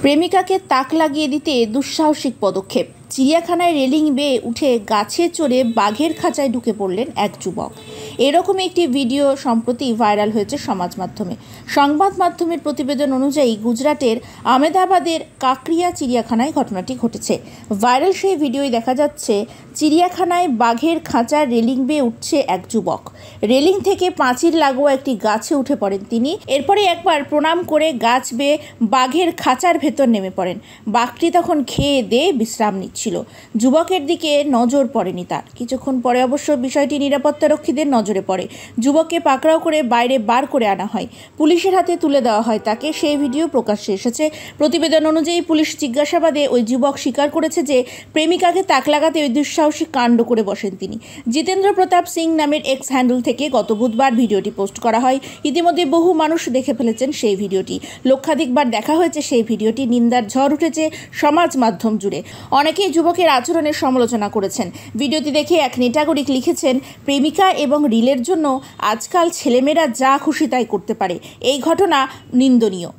প্রেমিকাকে তাক লাগিয়ে দিতে দুঃসাহসিক পদক্ষেপ। চিড়িয়াখানায় রেলিং বেয়ে উঠে গাছে চড়ে বাঘের খাঁচায় ঢুকে পড়লেন এক যুবক। এরকম একটি ভিডিও সম্প্রতি ভাইরাল হয়েছে সমাজ মাধ্যমে। সংবাদ মাধ্যমের প্রতিবেদন অনুযায়ী গুজরাটের আহমেদাবাদের কাকরিয়া চিড়িয়াখানায় ঘটনাটি ঘটেছে। ভাইরাল সেই ভিডিওয় দেখা যাচ্ছে চিড়িয়াখানায় বাঘের খাঁচার রেলিং বেয়ে উঠছে এক যুবক। রেলিং থেকে পাঁচিল লাগোয়া একটি গাছে উঠে পড়েন তিনি। এরপরে একবার প্রণাম করে গাছ বেয়ে বাঘের খাঁচার ভেতর নেমে পড়েন। বাঘটি তখন খেয়ে দিয়ে বিশ্রাম নিচ্ছিল। যুবকের দিকে নজর পড়েনি তার। কিছুক্ষণ পরে অবশ্য বিষয়টি নিরাপত্তারক্ষীদের নজরে পড়ে। যুবককে পাকড়াও করে বাইরে বার করে আনা হয়, পুলিশের হাতে তুলে দেওয়া হয় তাকে। সেই ভিডিও প্রকাশ্যে এসেছে। প্রতিবেদন অনুযায়ী পুলিশ জিজ্ঞাসাবাদে ওই যুবক স্বীকার করেছে যে প্রেমিকাকে তাক লাগাতে ওই দুঃসাহসিক কাণ্ড করে বসেন তিনি। জিতেন্দ্র প্রতাপ সিং নামের এক্স হ্যান্ডেল থেকে গত বুধবার ভিডিওটি পোস্ট করা হয়। ইতিমধ্যে বহু মানুষ দেখে ফেলেছেন সেই ভিডিওটি। লক্ষাধিকবার দেখা হয়েছে সেই ভিডিওটি। নিন্দার ঝড় উঠেছে সমাজ মাধ্যম জুড়ে। অনেকেই যুবকের আচরণের সমালোচনা করেছেন। ভিডিওটি দেখে এক নেটাগরিক লিখেছেন, প্রেমিকা এবং রিলের জন্য আজকাল ছেলেমেয়েরা যা খুশি তাই করতে পারে। এই ঘটনা নিন্দনীয়।